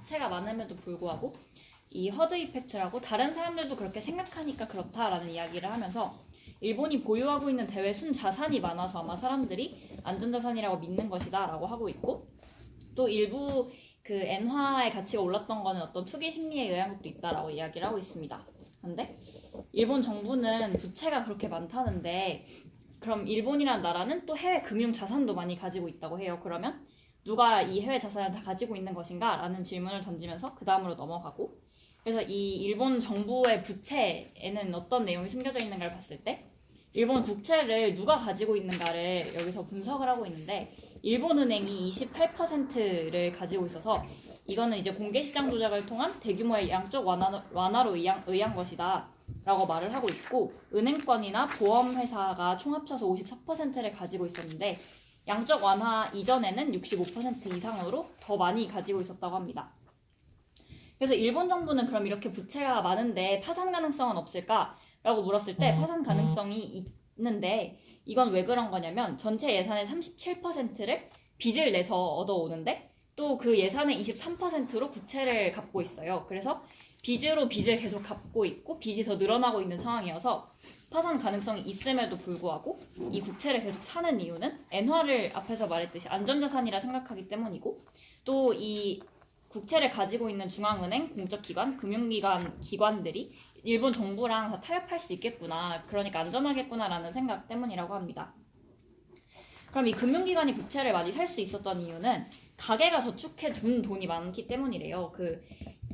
부채가 많음에도 불구하고 이 허드 이펙트라고 다른 사람들도 그렇게 생각하니까 그렇다라는 이야기를 하면서 일본이 보유하고 있는 대외 순자산이 많아서 아마 사람들이 안전자산이라고 믿는 것이다 라고 하고 있고, 또 일부 그 엔화의 가치가 올랐던 거는 어떤 투기 심리에 의한 것도 있다라고 이야기를 하고 있습니다. 그런데 일본 정부는 부채가 그렇게 많다는데 그럼 일본이라는 나라는 또 해외 금융 자산도 많이 가지고 있다고 해요. 그러면 누가 이 해외 자산을 다 가지고 있는 것인가? 라는 질문을 던지면서 그 다음으로 넘어가고, 그래서 이 일본 정부의 부채에는 어떤 내용이 숨겨져 있는가를 봤을 때 일본 국채를 누가 가지고 있는가를 여기서 분석을 하고 있는데, 일본은행이 28%를 가지고 있어서 이거는 이제 공개시장 조작을 통한 대규모의 양적 완화로 의한 것이다 라고 말을 하고 있고, 은행권이나 보험회사가 총 합쳐서 54%를 가지고 있었는데 양적 완화 이전에는 65% 이상으로 더 많이 가지고 있었다고 합니다. 그래서 일본 정부는 그럼 이렇게 부채가 많은데 파산 가능성은 없을까? 라고 물었을 때 파산 가능성이 있는데, 이건 왜 그런 거냐면 전체 예산의 37%를 빚을 내서 얻어오는데 또 그 예산의 23%로 국채를 갚고 있어요. 그래서 빚으로 빚을 계속 갚고 있고 빚이 더 늘어나고 있는 상황이어서 파산 가능성이 있음에도 불구하고 이 국채를 계속 사는 이유는 엔화를 앞에서 말했듯이 안전자산이라 생각하기 때문이고, 또 이 국채를 가지고 있는 중앙은행, 공적기관, 기관들이 일본 정부랑 다 타협할 수 있겠구나, 그러니까 안전하겠구나라는 생각 때문이라고 합니다. 그럼 이 금융기관이 국채를 많이 살 수 있었던 이유는 가계가 저축해 둔 돈이 많기 때문이래요. 그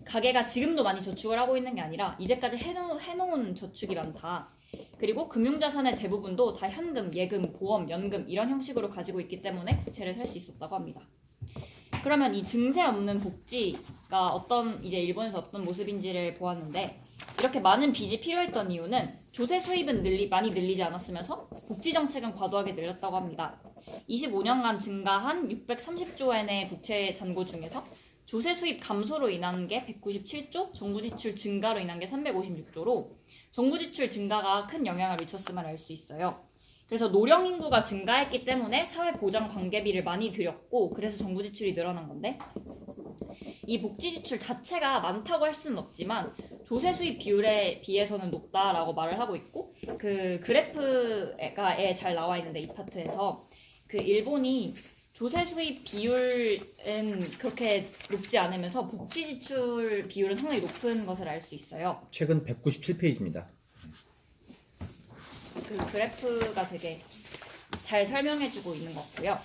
가계가 지금도 많이 저축을 하고 있는 게 아니라 이제까지 해놓은 저축이 많다. 그리고 금융자산의 대부분도 다 현금, 예금, 보험, 연금 이런 형식으로 가지고 있기 때문에 국채를 살 수 있었다고 합니다. 그러면 이 증세 없는 복지가 이제 일본에서 어떤 모습인지를 보았는데, 이렇게 많은 빚이 필요했던 이유는 조세 수입은 많이 늘리지 않았으면서 복지 정책은 과도하게 늘렸다고 합니다. 25년간 증가한 630조엔의 국채 잔고 중에서 조세 수입 감소로 인한 게 197조, 정부 지출 증가로 인한 게 356조로 정부 지출 증가가 큰 영향을 미쳤음을 알 수 있어요. 그래서 노령 인구가 증가했기 때문에 사회보장 관계비를 많이 들였고, 그래서 정부 지출이 늘어난 건데, 이 복지 지출 자체가 많다고 할 수는 없지만 조세 수입 비율에 비해서는 높다라고 말을 하고 있고, 그 그래프가 잘 나와 있는데 이 파트에서 그 일본이 조세 수입 비율은 그렇게 높지 않으면서 복지 지출 비율은 상당히 높은 것을 알 수 있어요. 최근 197페이지입니다. 그 그래프가 되게 잘 설명해주고 있는 것 같고요.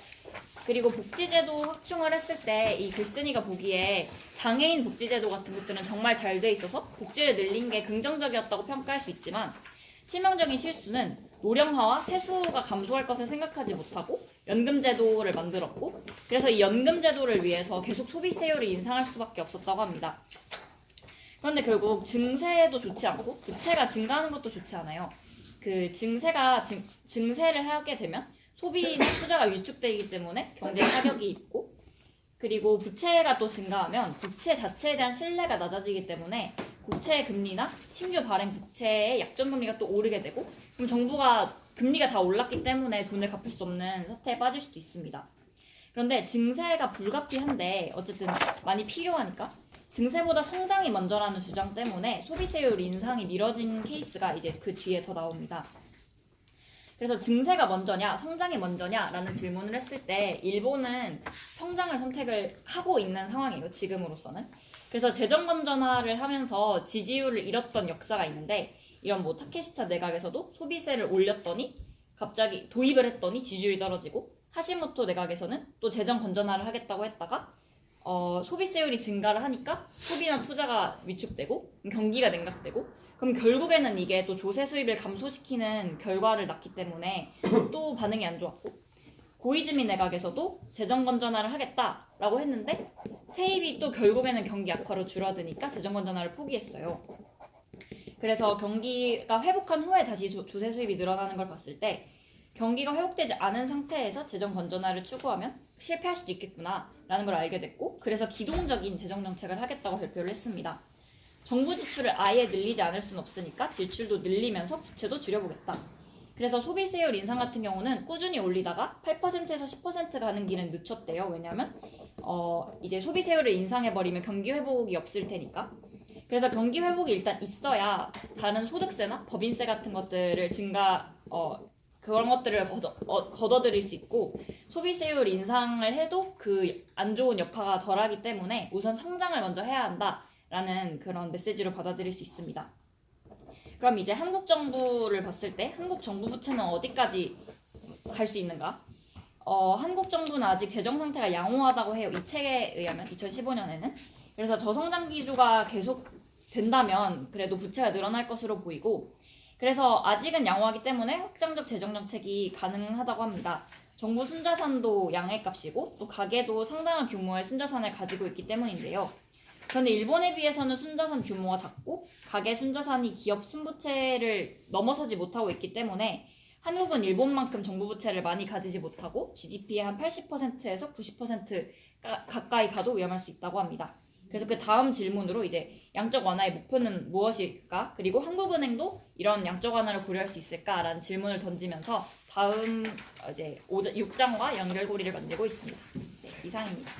그리고 복지제도 확충을 했을 때 이 글쓴이가 보기에 장애인 복지제도 같은 것들은 정말 잘 돼 있어서 복지를 늘린 게 긍정적이었다고 평가할 수 있지만, 치명적인 실수는 노령화와 세수가 감소할 것을 생각하지 못하고 연금제도를 만들었고, 그래서 이 연금제도를 위해서 계속 소비세율을 인상할 수밖에 없었다고 합니다. 그런데 결국 증세도 좋지 않고 부채가 증가하는 것도 좋지 않아요. 그 증세를 하게 되면 소비나 투자가 위축되기 때문에 경제 타격이 있고, 그리고 부채가 또 증가하면 국채 자체에 대한 신뢰가 낮아지기 때문에 국채 금리나 신규 발행 국채의 약정 금리가 또 오르게 되고, 그럼 정부가 금리가 다 올랐기 때문에 돈을 갚을 수 없는 사태에 빠질 수도 있습니다. 그런데 증세가 불가피한데 어쨌든 많이 필요하니까 증세보다 성장이 먼저라는 주장 때문에 소비세율 인상이 미뤄진 케이스가 이제 그 뒤에 더 나옵니다. 그래서 증세가 먼저냐 성장이 먼저냐라는 질문을 했을 때 일본은 성장을 선택을 하고 있는 상황이에요, 지금으로서는. 그래서 재정 건전화를 하면서 지지율을 잃었던 역사가 있는데, 이런 뭐 타케시타 내각에서도 소비세를 올렸더니 갑자기 도입을 했더니 지지율이 떨어지고, 하시모토 내각에서는 또 재정 건전화를 하겠다고 했다가 소비세율이 증가를 하니까 소비나 투자가 위축되고 경기가 냉각되고, 그럼 결국에는 이게 또 조세 수입을 감소시키는 결과를 낳기 때문에 또 반응이 안 좋았고, 고이즈미 내각에서도 재정 건전화를 하겠다라고 했는데 세입이 또 결국에는 경기 악화로 줄어드니까 재정 건전화를 포기했어요. 그래서 경기가 회복한 후에 다시 조세 수입이 늘어나는 걸 봤을 때 경기가 회복되지 않은 상태에서 재정 건전화를 추구하면 실패할 수도 있겠구나라는 걸 알게 됐고, 그래서 기동적인 재정 정책을 하겠다고 발표를 했습니다. 정부 지출을 아예 늘리지 않을 수는 없으니까 지출도 늘리면서 부채도 줄여보겠다. 그래서 소비세율 인상 같은 경우는 꾸준히 올리다가 8%에서 10% 가는 길은 늦췄대요. 왜냐하면 이제 소비세율을 인상해버리면 경기 회복이 없을 테니까. 그래서 경기 회복이 일단 있어야 다른 소득세나 법인세 같은 것들을 그런 것들을 걷어들일 수 있고, 소비세율 인상을 해도 그 안 좋은 여파가 덜하기 때문에 우선 성장을 먼저 해야 한다라는 그런 메시지로 받아들일 수 있습니다. 그럼 이제 한국 정부를 봤을 때 한국 정부 부채는 어디까지 갈 수 있는가? 한국 정부는 아직 재정 상태가 양호하다고 해요. 이 책에 의하면 2015년에는. 그래서 저성장 기조가 계속 된다면 그래도 부채가 늘어날 것으로 보이고, 그래서 아직은 양호하기 때문에 확장적 재정 정책이 가능하다고 합니다. 정부 순자산도 양해값이고 또 가계도 상당한 규모의 순자산을 가지고 있기 때문인데요. 그런데 일본에 비해서는 순자산 규모가 작고 가계 순자산이 기업 순부채를 넘어서지 못하고 있기 때문에 한국은 일본만큼 정부 부채를 많이 가지지 못하고 GDP의 한 80%에서 90% 가까이 가도 위험할 수 있다고 합니다. 그래서 그 다음 질문으로 이제 양적 완화의 목표는 무엇일까? 그리고 한국은행도 이런 양적 완화를 고려할 수 있을까라는 질문을 던지면서 다음 이제 6장과 연결고리를 만들고 있습니다. 네, 이상입니다.